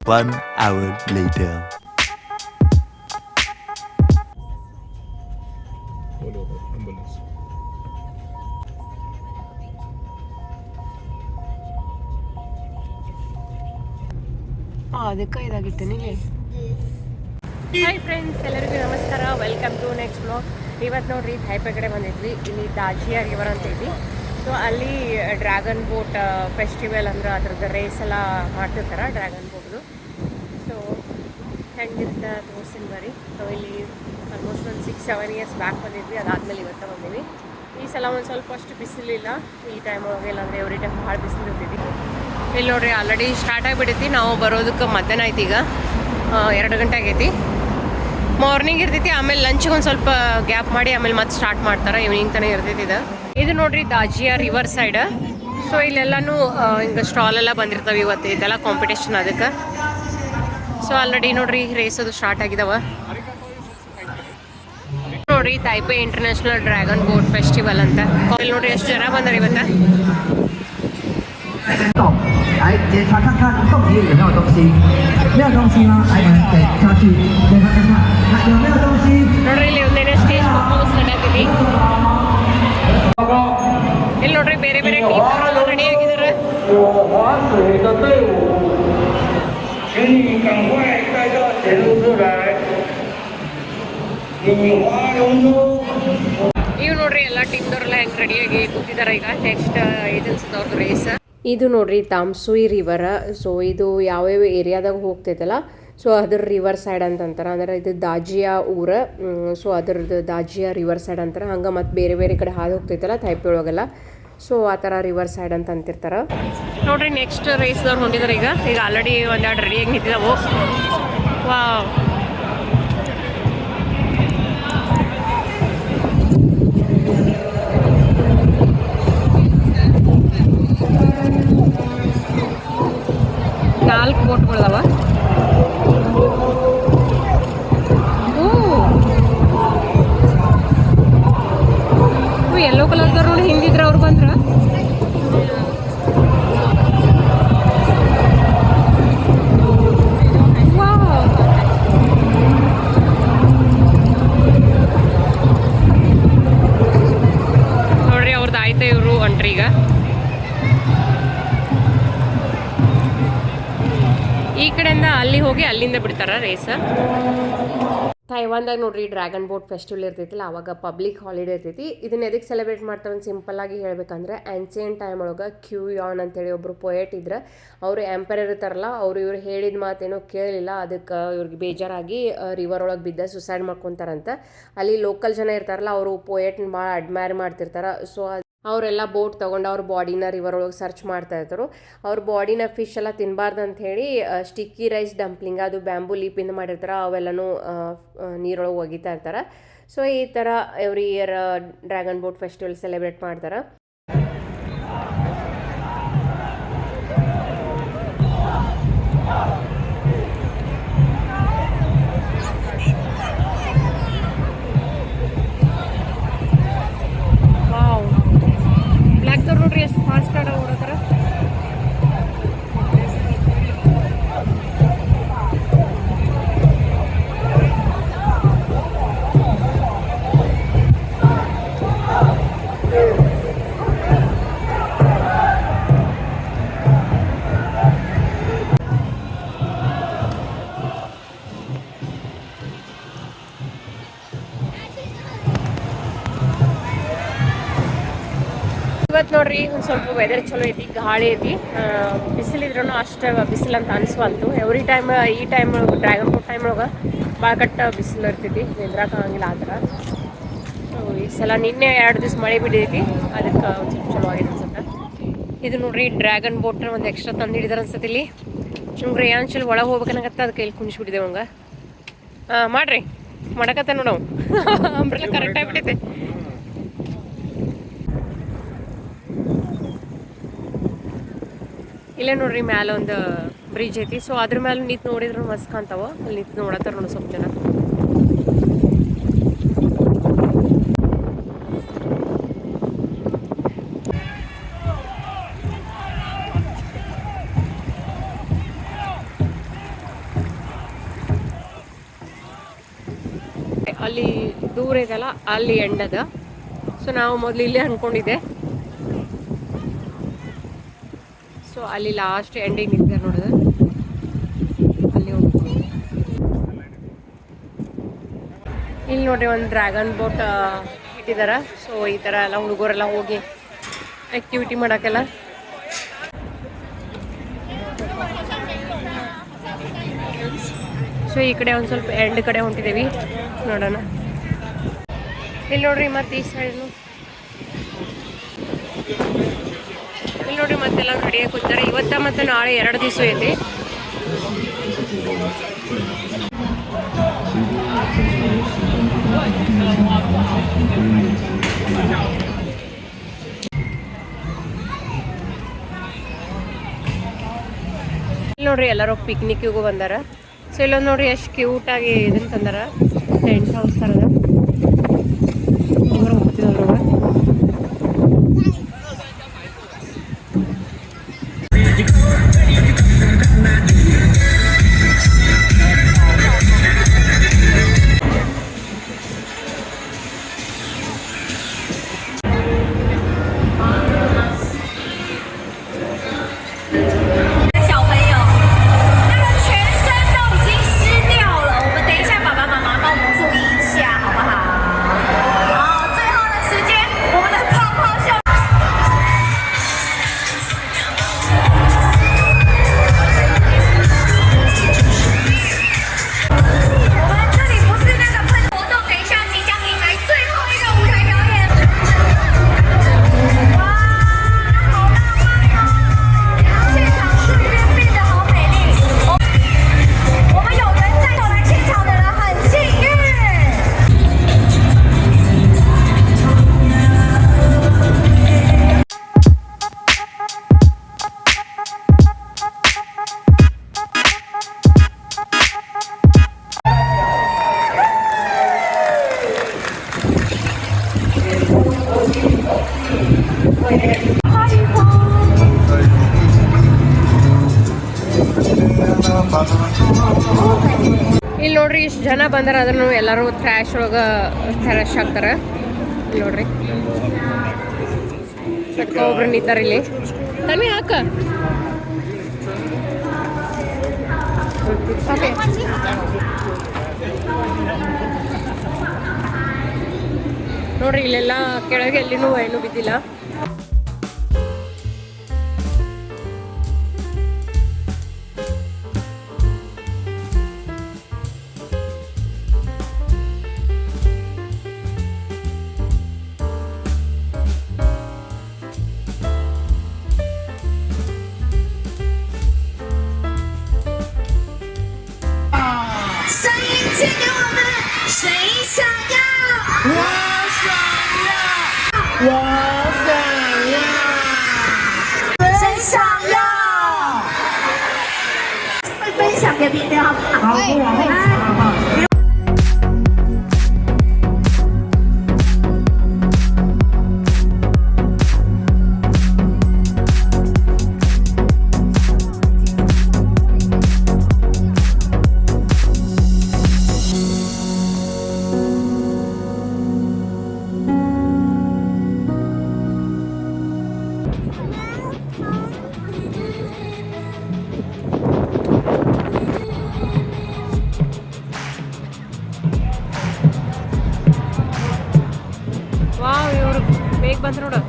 1 hour later. Ambulance. ಅದಕ್ಕೆ ಇದಾಗಿತ್ತೇನೆ ಇಲ್ಲಿ. Hi friends, ಎಲ್ಲರಿಗೂ ನಮಸ್ಕಾರ. Welcome to next blog. ಇವತ್ತು ನೋಡ್ರಿ ಥೈಪೆ ಕಡೆ ಬಂದಿದ್ವಿ. ಇಲ್ಲಿ ದಾಜಿಯಾ ರಿವರ್ ಅಂತ ಐತಿ. ಸೊ ಅಲ್ಲಿ ಡ್ರ್ಯಾಗನ್ ಬೋಟ್ ಫೆಸ್ಟಿವಲ್ ಅಂದ್ರೆ ಅದ್ರದ್ದು ರೇಸ್ ಎಲ್ಲ ಮಾಡ್ತಿರ್ತಾರೆ ಡ್ರ್ಯಾಗನ್ ಬೋಟ್ದು. ಸೊ ಹೆಂಗಿರುತ್ತೆ ತೋರಿಸ್ತೀನಿ ಬರ್ರಿ. ಸೊ ಇಲ್ಲಿ ಆಲ್ಮೋಸ್ಟ್ ಒಂದು 6-7 ಇಯರ್ಸ್ ಬ್ಯಾಕ್ ಬಂದಿದ್ವಿ. ಅದಾದಮೇಲೆ ಇವತ್ತು ಬಂದೀವಿ. ಈ ಸಲ ಒಂದು ಸ್ವಲ್ಪ ಅಷ್ಟು ಬಿಸಿಲಿಲ್ಲ ಈ ಟೈಮ್ ಒಳಗೆ, ಇಲ್ಲಾಂದರೆ ಎವ್ರಿ ಟೈಮ್ ಭಾಳ ಬಿಸಿಲು ಇರ್ತೀವಿ. ಇಲ್ಲಿ ನೋಡ್ರಿ ಆಲ್ರೆಡಿ ಸ್ಟಾರ್ಟ್ ಆಗಿಬಿಟ್ಟೈತಿ. ನಾವು ಬರೋದಕ್ಕೆ ಮಧ್ಯಾಹ್ನ ಐತಿ. ಈಗ 2 ಗಂಟೆ ಆಗೈತಿ. ಮಾರ್ನಿಂಗ್ ಇರ್ತೈತಿ, ಆಮೇಲೆ ಲಂಚ್ಗೆ ಒಂದು ಸ್ವಲ್ಪ ಗ್ಯಾಪ್ ಮಾಡಿ ಆಮೇಲೆ ಮತ್ತೆ ಸ್ಟಾರ್ಟ್ ಮಾಡ್ತಾರೆ. ಈವ್ನಿಂಗ್ ತನಕ ಇರ್ತೈತಿ. ಇದು ನೋಡ್ರಿ ದಾಜಿಯಾ ರಿವರ್ ಸೈಡ್. ಸೊ ಇಲ್ಲೆಲ್ಲನೂ ಹಿಂಗೆ ಸ್ಟಾಲ್ ಎಲ್ಲ ಬಂದಿರ್ತವೆ. ಇವತ್ತು ಇದೆಲ್ಲ ಕಾಂಪಿಟೇಷನ್ ಅದಕ್ಕೆ. ಸೊ ಆಲ್ರೆಡಿ ನೋಡ್ರಿ ರೇಸ್ ಅದು ಸ್ಟಾರ್ಟ್ ಆಗಿದಾವ. ನೋಡ್ರಿ Taipei international dragon boat festival ಅಂತ. ಇಲ್ಲಿ ನೋಡ್ರಿ ಎಷ್ಟು ಜನ ಬಂದಾರೆ ಇವತ್ತು. 来检查看看洞里有没有东西，没有东西吗？来，我们给下去检查看看，看有没有东西。 ನೋಡ್ರಿ ಇಲ್ಲಿ ಒಂದೇನೇ ಸ್ಟೇಜ್ ಪರ್ಫಾರ್ಮೆನ್ಸ್ ನಡೆಯತ್ತಿದೆ. ಇಲ್ಲಿ ನೋಡ್ರಿ ಬೇರೆ ಬೇರೆ ಟೀಮ್ ಅವರು ರೆಡಿ ಆಗಿದ್ದಾರೆ. 划水的队伍，请你赶快带到前出来。你划龙舟。 ಇವು ನೋಡ್ರಿ ಎಲ್ಲ ಟೀಮ್ದವ್ರೆಲ್ಲ ಹೆಂಗೆ ರೆಡಿಯಾಗಿ ಕೂತಿದ್ದಾರೆ. ಈಗ ನೆಕ್ಸ್ಟ್ ಏಜೆನ್ಸಿದವ್ರದ್ದು ರೇಸ್. ಇದು ನೋಡ್ರಿ ತಾಮ್ಸುಯಿ ರಿವರ್. ಸೊ ಇದು ಯಾವ್ಯಾವ ಏರಿಯಾದಾಗ ಹೋಗ್ತೈತಲ್ಲ, ಸೊ ಅದ್ರ ರಿವರ್ ಸೈಡ್ ಅಂತಂತಾರೆ. ಅಂದ್ರೆ ಇದು ದಾಜಿಯಾ ಊರ. ಸೊ ಅದ್ರದ್ದು ದಾಜಿಯಾ ರಿವರ್ ಸೈಡ್ ಅಂತಾರೆ. ಹಂಗೆ ಮತ್ತು ಬೇರೆ ಬೇರೆ ಕಡೆ ಹಾದು ಹೋಗ್ತೈತಲ್ಲ ಥೈಪೆ ಒಳಗೆಲ್ಲ. ಸೊ ಆ ಥರ ರಿವರ್ ಸೈಡ್ ಅಂತ ಅಂತಿರ್ತಾರೆ. ನೋಡ್ರಿ ನೆಕ್ಸ್ಟ್ ರೇಸ್ದವ್ರು ಹೊಂದಿದ್ದಾರೆ. ಈಗ ಆಲ್ರೆಡಿ ಒಂದೆರಡು ರೆಡಿಯಾಗಿ ನಿಂತಿದ್ದಾವು. ವಾವ್, ನಾಲ್ಕು ಬೋಟ್ಗಳದಾವ. ಯೆಲ್ಲೋ ಕಲರ್ದವ್ರು ನೋಡಿ ಹಿಂದಿದ್ರೆ ಅವ್ರು ಬಂದ್ರ. ನೋಡ್ರಿ ಅವ್ರದ್ದು ಆಯ್ತಾ ಇವರು ಅಂಟ್ರಿ. ಈಗ ಈ ಕಡೆಯಿಂದ ಅಲ್ಲಿ ಹೋಗಿ ಅಲ್ಲಿಂದ ಬಿಡ್ತಾರ ರೇಸ್. ತೈವಾನ್ದಾಗ ನೋಡ್ರಿ ಡ್ರ್ಯಾಗನ್ ಬೋಟ್ ಫೆಸ್ಟಿವಲ್ ಇರ್ತೈತಿಲ್ಲ, ಅವಾಗ ಪಬ್ಲಿಕ್ ಹಾಲಿಡೇ ಇರ್ತೈತಿ. ಇದನ್ನ ಎದಕ್ಕೆ ಸೆಲೆಬ್ರೇಟ್ ಮಾಡ್ತಾರೆ ಅಂತ ಸಿಂಪಲ್ ಆಗಿ ಹೇಳ್ಬೇಕಂದ್ರೆ, ಆನ್ಸಿಯಂಟ್ ಟೈಮ್ ಒಳಗೆ ಕ್ಯೂಯಾನ್ ಅಂತೇಳಿ ಒಬ್ರು ಪೊಯೆಟ್ ಇದ್ರೆ, ಅವರು ಎಂಪರರ್ ಇರ್ತಾರಲ್ಲ, ಇವ್ರು ಹೇಳಿದ ಮಾತೇನೋ ಕೇಳಲಿಲ್ಲ. ಅದಕ್ಕೆ ಇವ್ರಿಗೆ ಬೇಜಾರಾಗಿ ರಿವರ್ ಒಳಗೆ ಬಿದ್ದ ಸುಸೈಡ್ ಮಾಡ್ಕೊತಾರಂತ. ಅಲ್ಲಿ ಲೋಕಲ್ ಜನ ಇರ್ತಾರಲ್ಲ, ಅವರು ಪೊಯೆಟ್ನ ಭಾಳ ಅಡ್ಮೈರ್ ಮಾಡ್ತಿರ್ತಾರೆ. ಸೊ ಅವರೆಲ್ಲ ಬೋಟ್ ತೊಗೊಂಡು ಅವ್ರ ಬಾಡಿನ ರಿವರ್ ಒಳಗೆ ಸರ್ಚ್ ಮಾಡ್ತಾ ಇರ್ತಾರೆ. ಅವ್ರ ಬಾಡಿನ ಫಿಶ್ ಎಲ್ಲ ತಿನ್ನಬಾರ್ದು ಅಂಥೇಳಿ ಸ್ಟಿಕ್ಕಿ ರೈಸ್ ಡಂಪ್ಲಿಂಗ್, ಅದು ಬ್ಯಾಂಬೂ ಲೀಪಿಂದ ಮಾಡಿರ್ತಾರೆ, ಅವೆಲ್ಲನೂ ನೀರೊಳಗೆ ಒಗಿತಾ ಇರ್ತಾರೆ. ಸೊ ಈ ಥರ every year dragon boat festival celebrate ಮಾಡ್ತಾರೆ. ಬ್ಲ್ಯಾಕ್ದವ್ರು ನೋಡ್ರಿ ಎಷ್ಟು ಫಾಸ್ಟ್ ಆಡ ಓಡೋತಾರ. ಇವತ್ತು ನೋಡ್ರಿ ಒಂದು ಸ್ವಲ್ಪ ವೆದರ್ ಚಲೋ ಐತಿ, ಗಾಳಿ ಐತಿ. ಬಿಸಿಲಿದ್ರೂ ಅಷ್ಟು ಬಿಸಿಲು ಅಂತ ಅನಿಸ್ವಲ್ತು. ಎವ್ರಿ ಟೈಮ್ ಈ ಟೈಮ್ ಒಳಗೆ ಡ್ರ್ಯಾಗನ್ ಬೋಟ್ ಟೈಮ್ ಒಳಗೆ ಭಾಳ ಕಟ್ಟ ಬಿಸಿಲು ಇರ್ತೈತಿ, ನಿಂದ್ರಕ್ಕೆ ಆಗಂಗಿಲ್ಲ ಆ ಥರ. ಸೊ ಈ ಸಲ ನಿನ್ನೆ 2 ದಿವಸ ಮಳೆ ಬಿದ್ದೈತಿ, ಅದಕ್ಕೆ ಒಂದು ಸ್ವಲ್ಪ ಚಲೋ ಆಗೈತೆ ಅನ್ಸುತ್ತೆ. ಇದು ನೋಡ್ರಿ ಡ್ರ್ಯಾಗನ್ ಬೋಟ್ನ ಒಂದು ಎಕ್ಸ್ಟ್ರಾ ತಂದು ಹಿಡಿದಾರೆ ಅನ್ಸುತ್ತೆ. ಇಲ್ಲಿ ನಮ್ಗೆ ರೇಯಾನ್ಶಲ್ ಒಳಗೆ ಹೋಗ್ಬೇಕನ್ನಕತ್ತ, ಅದಕ್ಕೆ ಇಲ್ಲಿ ಕುಣಿಸ್ಬಿಟ್ಟಿದ್ದೇವೆ ಹಂಗೆ. ಮಾಡ್ರಿ ಮಾಡಕತ್ತ ನೋಡವು ಅಂಬ್ರೆಲ್ಲ ಕರೆಕ್ಟ್ ಆಗಿಬಿಟ್ಟೈತೆ. ಇಲ್ಲೇ ನೋಡ್ರಿ ಮ್ಯಾಲೆ ಒಂದು ಬ್ರಿಡ್ಜ್ ಐತಿ. ಸೊ ಅದ್ರ ಮೇಲೆ ನಿಂತು ನೋಡಿದ್ರು ಮಸ್ತ್ ಕಾಣ್ತಾವ. ಅಲ್ಲಿ ನಿಂತು ನೋಡತ್ತಾರ ನೋಡಿ ಸ್ವಲ್ಪ ಜನ. ಅಲ್ಲಿ ದೂರ ಇದೆಲ್ಲ ಅಲ್ಲಿ ಎಂಡ್ ಅದ. ಸೊ ನಾವು ಮೊದಲು ಇಲ್ಲೇ ಅಂದ್ಕೊಂಡಿದ್ದೆ. ಸೊ ಅಲ್ಲಿ ಲಾಸ್ಟ್ ಎಂಡಿಂಗ್ ಇದೆ ನೋಡಿದ್ರೆ ಅಲ್ಲಿ ಹೋಗ್ತೀವಿ. ಇಲ್ಲಿ ನೋಡ್ರಿ ಒಂದು ಡ್ರ್ಯಾಗನ್ ಬೋಟ್ ಇಟ್ಟಿದ್ದಾರೆ. ಸೊ ಈ ಥರ ಎಲ್ಲ ಹುಡುಗರೆಲ್ಲ ಹೋಗಿ ಆ್ಯಕ್ಟಿವಿಟಿ ಮಾಡೋಕ್ಕೆಲ್ಲ. ಸೊ ಈ ಕಡೆ ಒಂದು ಸ್ವಲ್ಪ ಎಂಡ್ ಕಡೆ ಹೊಂಟಿದ್ದೀವಿ, ನೋಡೋಣ. ಇಲ್ಲಿ ನೋಡ್ರಿ ಮತ್ತೆ ಈ ಸೈಡ್ನು ಇಲ್ಲಿ ನೋಡ್ರಿ ಮತ್ತೆಲ್ಲ ರೆಡಿಯಾಗಿ ಕೂತಾರೆ. ಇವತ್ತ ಮತ್ತು ನಾಳೆ 2 ದಿವಸ ಐತಿ. ಇಲ್ಲಿ ನೋಡ್ರಿ ಎಲ್ಲರೂ ಪಿಕ್ನಿಕ್ಕಿಗೂ ಬಂದಾರ. ಸೊ ಇಲ್ಲೊಂದು ನೋಡ್ರಿ ಎಷ್ಟು ಕ್ಯೂಟಾಗಿ ಇದನ್ನು ತಂದಾರ, ಟೆಂಟ್ ಹೌಸ್ ಥರದ. ಹೋಗ್ತಿದ್ರು ಇಲ್ಲಿ ನೋಡ್ರಿ ಇಷ್ಟು ಜನ ಬಂದಾರ, ಅದನ್ನು ಎಲ್ಲರೂ ಥ್ರ್ಯಾಶ್ ಒಳಗೆ ಥ್ರ್ಯಾಶ್ ಹಾಕ್ತಾರೆ. ಇಲ್ಲಿ ನೋಡ್ರಿ ಸಟ್ಕ ಒಬ್ರು ನಿಂತಾರೆ ಇಲ್ಲಿ. ತನ್ವಿ ಹಾಕ. ಓಕೆ ನೋಡ್ರಿ ಇಲ್ಲೆಲ್ಲ ಕೆಳಗೆ ಎಲ್ಲಿನೂ ಏನು ಬಿದ್ದಿಲ್ಲ. ವಾವ್, ಇವರು ಬೇಗ ಬಂದ್ರು ನೋಡು.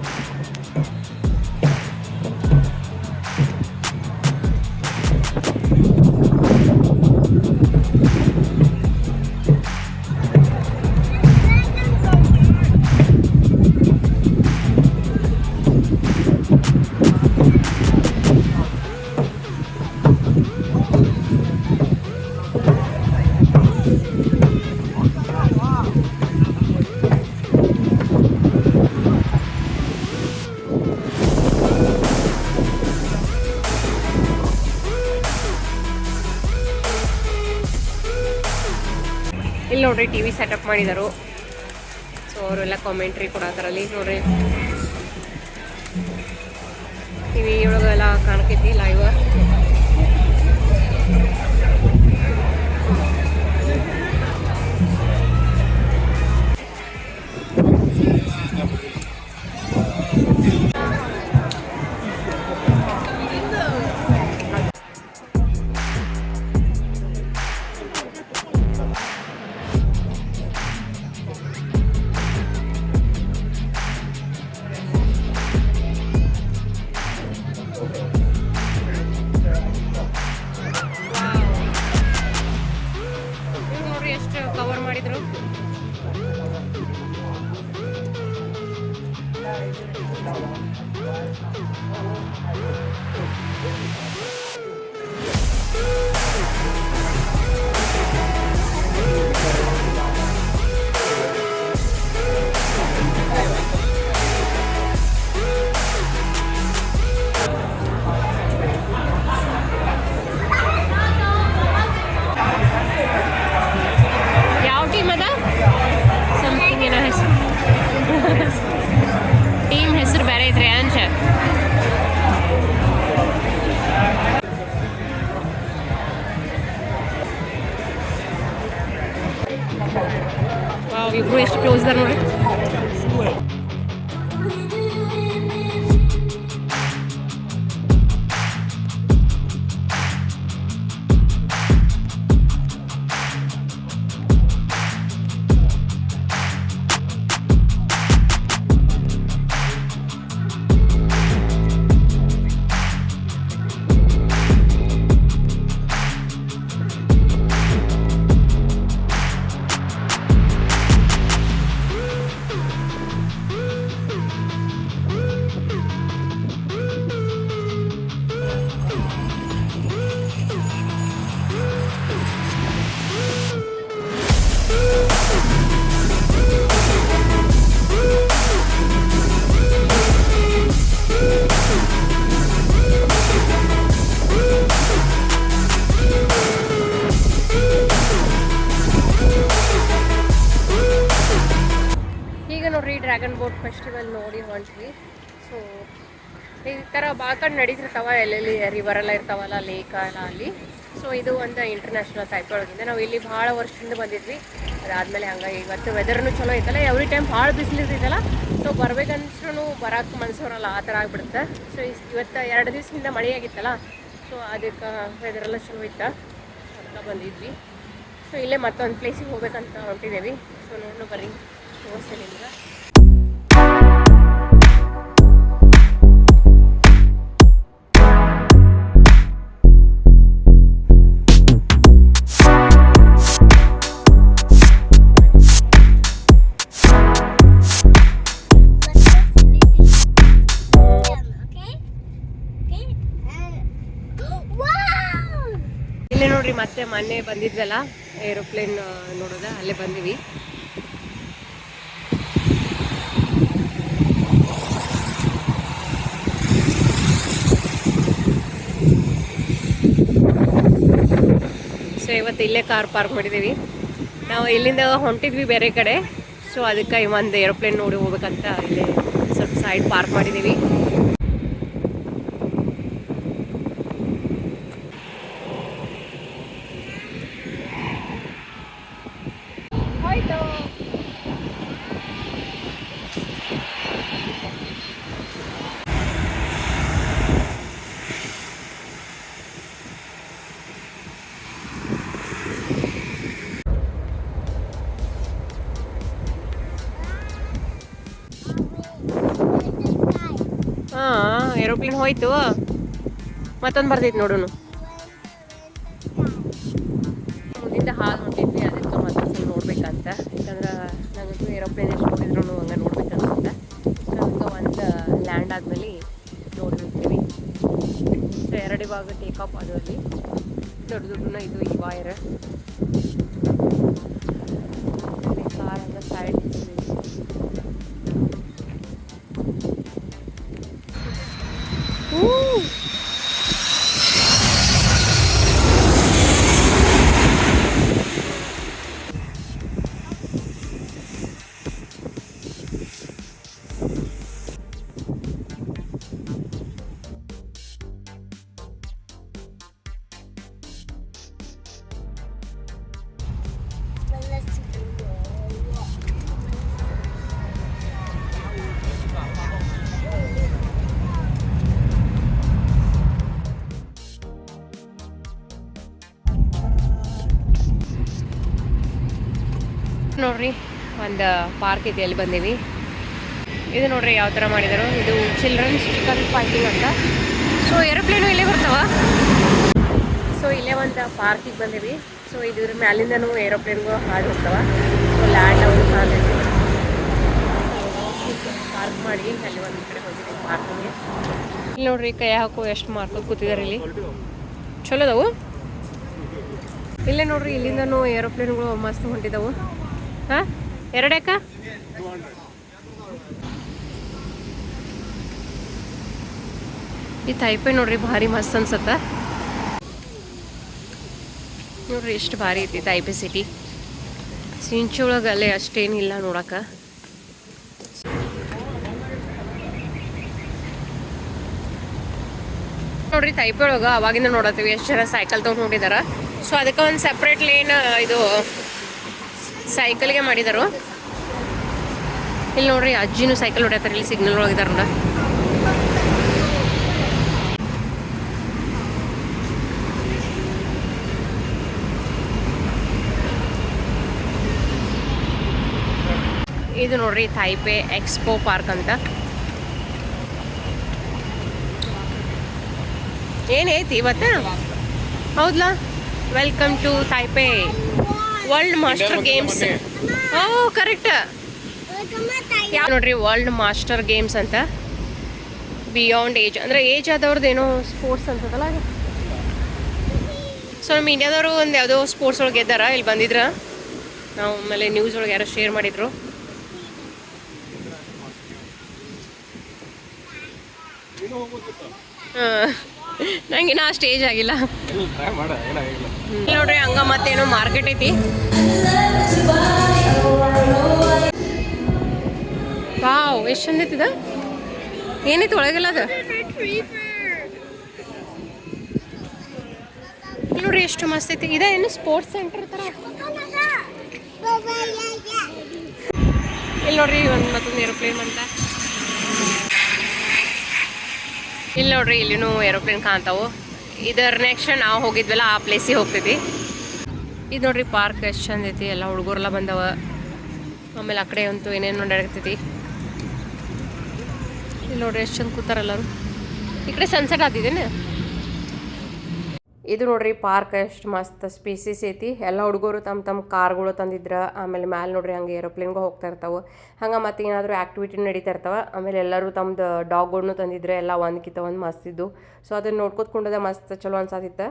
ಇಲ್ಲಿ ನೋಡ್ರಿ ಟಿವಿ ಸೆಟಪ್ ಮಾಡಿದರು. ಸೊ ಅವರೆಲ್ಲ ಕಾಮೆಂಟ್ರಿ ಕೊಡತ್ತಾರಲ್ಲಿ ನೋಡ್ರಿ. ಟಿವಿ ಒಳಗೆಲ್ಲ ಕಾಣಕೈತಿ ಲೈವ್. ಯಾವ ಟೀಮ್ ಅದ ಸಮಥಿಂಗ್ ಏನೋ ಹೆಸರು ಟೀಮ್ ಹೆಸರು ಬೇರೆ ಐತ್ರಿ ಅಂಶ ಇಬ್ರು ಎಷ್ಟು ಕ್ಲೋಸ್ ಇದಾರೆ ನೋಡಿ. ನೋಡ್ರಿ ಡ್ರ್ಯಾಗನ್ ಬೋಟ್ ಫೆಸ್ಟಿವಲ್ ನೋಡಿ ಹೊಂಟ್ವಿ. ಸೊ ಈ ಥರ ಬಾಕಂಡು ನಡೀತಿರ್ತಾವ ಎಲ್ಲೆಲ್ಲಿ ರಿವರೆಲ್ಲ ಇರ್ತಾವಲ್ಲ ಲೇಕ್ ಎಲ್ಲ ಅಲ್ಲಿ. ಸೊ ಇದು ಒಂದು ಇಂಟರ್ನ್ಯಾಷನಲ್ ಟೈಪ್ ಒಳಗಿದೆ. ನಾವು ಇಲ್ಲಿ ಭಾಳ ವರ್ಷದಿಂದ ಬಂದಿದ್ವಿ. ಅದಾದಮೇಲೆ ಹಂಗಾಗಿ ಇವತ್ತು ವೆದರ್ನು ಚಲೋ ಐತಲ್ಲ, ಎವ್ರಿ ಟೈಮ್ ಭಾಳ ಬಿಸಿಲಿರ್ತೈತಲ್ಲ. ಸೊ ಬರ್ಬೇಕನ್ಸ್ರೂ ಬರೋಕ್ಕೆ ಮನ್ಸೋರಲ್ಲ, ಆ ಥರ ಆಗ್ಬಿಡುತ್ತೆ. ಸೊ ಇವತ್ತು 2 ದಿವಸದಿಂದ ಮಳೆ ಆಗಿತ್ತಲ್ಲ, ಸೊ ಅದಕ್ಕೆ ವೆದರೆಲ್ಲ ಚಲೋ ಇತ್ತು, ಅದಕ್ಕೆ ಬಂದಿದ್ವಿ. ಸೊ ಇಲ್ಲೇ ಮತ್ತೊಂದು ಪ್ಲೇಸಿಗೆ ಹೋಗ್ಬೇಕಂತ ಹೊಂಟಿದ್ದೇವೆ. ಸೊ ನೋಡೋಣ ಬರ್ರಿ, ತೋರಿಸ್ತೀನಿ ನಿಮ್ಗೆ. ಇಲ್ಲೇ ನೋಡ್ರಿ, ಮತ್ತೆ ಮೊನ್ನೆ ಬಂದಿದ್ವಲ್ಲ ಏರೋಪ್ಲೇನ್ ನೋಡೋದ, ಅಲ್ಲೇ ಬಂದಿವಿ. ಸೊ ಇವತ್ತು ಇಲ್ಲೇ ಕಾರ್ ಪಾರ್ಕ್ ಮಾಡಿದ್ದೀವಿ. ನಾವು ಇಲ್ಲಿಂದ ಹೊಂಟಿದ್ವಿ ಬೇರೆ ಕಡೆ. ಸೊ ಅದಕ್ಕೆ ಒಂದು ಏರೋಪ್ಲೇನ್ ನೋಡಿ ಹೋಗ್ಬೇಕಂತ ಇಲ್ಲೇ ಸ್ವಲ್ಪ ಸೈಡ್ ಪಾರ್ಕ್ ಮಾಡಿದ್ದೀವಿ. ಹಾಂ, ಏರೋಪ್ಲೇನ್ ಹೋಯ್ತು, ಮತ್ತೊಂದು ಬರ್ತೈತಿ ನೋಡೋಣ. ಮುಂದಿಂದ ಹಾಲು ಹೊಂಟಿದ್ವಿ, ಅದಕ್ಕೆ ಮತ್ತೊಂದು ನೋಡ್ಬೇಕಂತ. ಯಾಕಂದ್ರೆ ನನಗೂ ಏರೋಪ್ಲೇನ್ ಎಷ್ಟು ನೋಡಿದ್ರು ಹಂಗೆ ನೋಡ್ಬೇಕನ್ಸುತ್ತೆ. ಅದಕ್ಕೆ ಒಂದು ಲ್ಯಾಂಡ್ ಆದಮೇಲೆ ನೋಡಿರ್ತೀವಿ. ಸೊ 2 ಇವಾಗ ಟೇಕ್ ಆಫ್ ಅದು ಅಲ್ಲಿ ದೊಡ್ಡ ಇದು ಈ ವಾಯರ್ ಕಾರ್ ಹಂಗೆ ಸೈಡ್. ನೋಡ್ರಿ, ಒಂದು ಪಾರ್ಕ್ ಇದೆ, ಅಲ್ಲಿ ಬಂದೀವಿ. ಇದು ನೋಡ್ರಿ ಯಾವ ಥರ ಮಾಡಿದರು. ಇದು ಚಿಲ್ಡ್ರನ್ಸ್ ಚಿಕನ್ ಫೈಟಿಂಗ್ ಅಂತ. ಸೊ ಏರೋಪ್ಲೇನು ಇಲ್ಲೇ ಬರ್ತಾವ. ಸೊ ಇಲ್ಲೇ ಒಂದು ಪಾರ್ಕಿಗೆ ಬಂದೀವಿ. ಸೊ ಇದ್ರ ಮ್ಯಾಲಿಂದನೂ ಏರೋಪ್ಲೇನ್ಗಳು ಹಾಡು ಹೋಗ್ತಾವ. ಸೊ ಲ್ಯಾಂಡ್ ಅವರು ಕಾಣೈತಿ ಪಾರ್ಕ್ ಮಾಡಿ ಮಾಡಿ ಅಲ್ಲಿ ಒಂದು ಕಡೆ ಹೋಗಿದ್ದೀವಿ ಪಾರ್ಕಿಗೆ. ಇಲ್ಲಿ ನೋಡ್ರಿ ಕೈ ಹಾಕೋ ಎಷ್ಟು ಮಾರ್ಕೋದು ಕೂತಿದ್ದಾರೆ ಇಲ್ಲಿ. ಚಲೋ ಅದಾವು. ಇಲ್ಲೇ ನೋಡ್ರಿ ಇಲ್ಲಿಂದನೂ ಏರೋಪ್ಲೇನ್ಗಳು ಮಸ್ತ್ ಹೊಂಟಿದಾವು. ಹಾಂ ಎರಡಕ್ಕ ಈ ತೈಪೆ ನೋಡ್ರಿ ಭಾರಿ ಮಸ್ತ್ ಅನ್ಸತ್ತ. ನೋಡ್ರಿ ಎಷ್ಟು ಭಾರಿ ಐತಿ ತೈಪೆ ಸಿಟಿ. ಸಿಂಚಿ ಒಳಗೆ ಅಲ್ಲೇ ಅಷ್ಟೇನಿಲ್ಲ ನೋಡಕ್ಕೆ. ನೋಡ್ರಿ ತೈಪೆ ಒಳಗೆ ಅವಾಗಿಂದ ನೋಡತ್ತೀವಿ ಎಷ್ಟು ಜನ ಸೈಕಲ್ ತೊಗೊಂಡು ಹೊಂಟಿದಾರ. ಸೊ ಅದಕ್ಕೆ ಒಂದು ಸಪ್ರೇಟ್ ಲೇನ್ ಇದು ಸೈಕಲ್ಗೆ ಮಾಡಿದರು. ಇಲ್ಲಿ ನೋಡ್ರಿ ಅಜ್ಜಿನೂ ಸೈಕಲ್ ಹೊಡ್ಯಾತಾರೆ. ಇಲ್ಲಿ ಸಿಗ್ನಲ್ ಒಳಗಿದಾರ ನೋಡ. ಇದು ನೋಡ್ರಿ ತೈಪೆ ಎಕ್ಸ್ಪೋ ಪಾರ್ಕ್ ಅಂತ. ಏನೈತಿ ಇವತ್ತು? ಹೌದಾ? Welcome to Taipei world master games. Oh correct. ಯಾವ ನೋಡ್ರಿ ವರ್ಲ್ಡ್ ಮಾಸ್ಟರ್ ಗೇಮ್ಸ್ ಅಂತ. ಬಿಯಾಂಡ್ ಏಜ್ ಅಂದರೆ ಏಜ್ ಆದವ್ರದ್ದು ಏನೋ ಸ್ಪೋರ್ಟ್ಸ್ ಅನ್ಸತ್ತಲ್ಲ. ಸೊ ನಮ್ಮ ಇಂಡಿಯಾದವರು ಒಂದು ಯಾವುದೋ ಸ್ಪೋರ್ಟ್ಸ್ ಒಳಗೆ ಗೆದ್ದಾರ. ಇಲ್ಲಿ ಬಂದಿದ್ರ ನಾವು ಆಮೇಲೆ ನ್ಯೂಸ್ ಒಳಗೆ ಯಾರೋ ಶೇರ್ ಮಾಡಿದ್ರು. ನಂಗೆ ನಾ ಸ್ಟೇಜ್ ಆಗಿಲ್ಲ ನೋಡ್ರಿ. ಹಂಗ ಮತ್ತೇನೋ ಮಾರ್ಕೆಟ್ ಐತಿ. ವಾವ್ ಎಷ್ಟು ಚಂದ ಐತಿದ. ಏನೈತಿ ಒಳಗೆಲ್ಲ ಅದು ನೋಡ್ರಿ ಎಷ್ಟು ಮಸ್ತ್ ಐತಿ. ಇದ ಏನು ಸ್ಪೋರ್ಟ್ಸ್ ಸೆಂಟರ್ ತರ. ಇಲ್ಲಿ ನೋಡ್ರಿ ಒಂದು ಮತ್ತೊಂದು ಏರೋಪ್ಲೇನ್ ಅಂತ. ಇಲ್ಲಿ ನೋಡ್ರಿ ಇಲ್ಲಿನೂ ಏರೋಪ್ಲೇನ್ ಕಾಣ್ತಾವು. ಇದರ ನೆಕ್ಸ್ಟ್ ನಾವು ಹೋಗಿದ್ವಲ್ಲ ಆ ಪ್ಲೇಸಿಗೆ ಹೋಗ್ತೈತಿ. ಇದು ನೋಡ್ರಿ ಪಾರ್ಕ್ ಎಷ್ಟು ಚಂದ ಐತಿ. ಎಲ್ಲ ಹುಡುಗರೆಲ್ಲ ಬಂದವ. ಆಮೇಲೆ ಆ ಕಡೆ ಅಂತೂ ಏನೇನು ನೋಡಾಡ್ತೈತಿ. ಇಲ್ಲಿ ನೋಡ್ರಿ ಎಷ್ಟು ಚಂದ ಕೂತಾರ ಎಲ್ಲರೂ. ಈ ಕಡೆ ಸನ್ಸೆಟ್ ಆಗ್ತಿದ್ದೇನೆ. ಇದು ನೋಡ್ರಿ ಪಾರ್ಕ್ ಎಷ್ಟು ಮಸ್ತ್ ಸ್ಪೇಸಿಸ್ ಐತಿ. ಎಲ್ಲ ಹುಡುಗರು ತಮ್ಮ ಕಾರ್ಗಳು ತಂದಿದ್ರ. ಆಮೇಲೆ ಮ್ಯಾಲೆ ನೋಡ್ರಿ ಹಂಗೆ ಏರೋಪ್ಲೇನ್ಗೂ ಹೋಗ್ತಾ ಇರ್ತಾವೆ. ಹಂಗೆ ಮತ್ತೆ ಏನಾದರೂ ಆ್ಯಕ್ಟಿವಿಟಿ ನಡೀತಾ ಇರ್ತಾವೆ. ಆಮೇಲೆ ಎಲ್ಲರೂ ತಮ್ಮದು ಡಾಗ್ಗಳ್ನು ತಂದಿದ್ರೆ ಎಲ್ಲ ಒಂದ್ಕಿಂತ ಒಂದು ಮಸ್ತ್ ಇದ್ದು. ಸೊ ಅದನ್ನ ನೋಡ್ಕೊತ್ಕೊಂಡದ ಮಸ್ತ್ ಚಲೋ ಅನ್ಸಾತಿತ್ತು.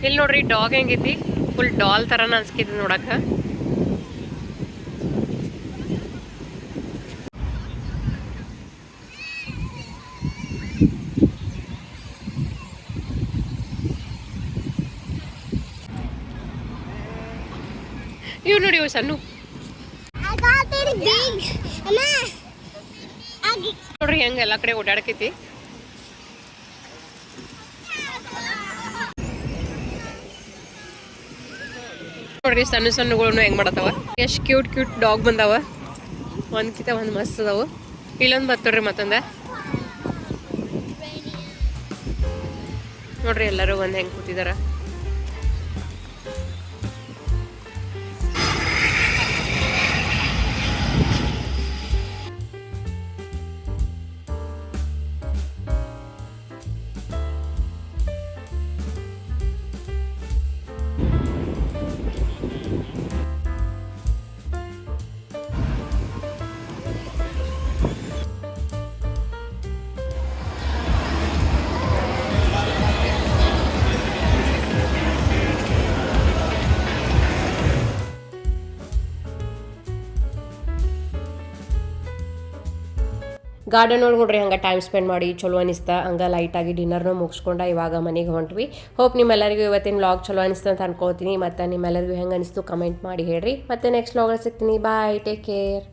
ಇಲ್ಲಿ ನೋಡ್ರಿ ಡಾಗ್ ಹೆಂಗೈತಿ. ಫುಲ್ ಡಾಲ್ ಥರನ ಅನ್ಸ್ಕಿದ್ದು ನೋಡಕ್ಕೆ. ಇವ್ ನೋಡಿ ಇವು ಸಣ್ಣ ನೋಡ್ರಿ ಹೆಂಗ ಎಲ್ಲ ಕಡೆ ಓಡಾಡಕೈತಿ. ನೋಡ್ರಿ ಸಣ್ಣ ಸಣ್ಣಗಳು ಹೆಂಗ್ ಮಾಡತ್ತವ. ಎಷ್ಟು ಕ್ಯೂಟ್ ಡಾಗ್ ಬಂದಾವ. ಒಂದ್ಕಿಂತ ಒಂದು ಮಸ್ತ್ ಅದಾವು. ಇಲ್ಲೊಂದು ಬರ್ತವ್ರಿ ಮತ್ತೊಂದ. ನೋಡ್ರಿ ಎಲ್ಲರೂ ಒಂದ್ ಹೆಂಗ್ ಕೂತಿದಾರ. ಗಾರ್ಡನ್ ಒಳಗೆ ನೋಡ್ರಿ ಹಂಗೆ ಟೈಮ್ ಸ್ಪೆಂಡ್ ಮಾಡಿ ಚಲೋ ಅನಿಸ್ತಾ. ಹಂಗೆ ಲೈಟಾಗಿ ಡಿನ್ನರ್ನ ಮುಗಿಸ್ಕೊಂಡು ಇವಾಗ ಮನೆಗೆ ಹೊಂಟ್ವಿ. ಹೋಪ್ ನಿಮ್ಮೆಲ್ಲರಿಗೂ ಇವತ್ತಿನ ವ್ಲಾಗ್ ಚಲೋ ಅನಿಸ್ತು ಅಂತ ಅನ್ಕೋತೀನಿ. ಮತ್ತು ನಿಮ್ಮೆಲ್ಲರಿಗೂ ಹೆಂಗೆ ಅನಿಸ್ತು ಕಮೆಂಟ್ ಮಾಡಿ ಹೇಳ್ರಿ. ಮತ್ತೆ ನೆಕ್ಸ್ಟ್ ವ್ಲಾಗಲ್ಲಿ ಸಿಗ್ತೀನಿ. ಬಾಯ್, ಟೇಕ್ ಕೇರ್.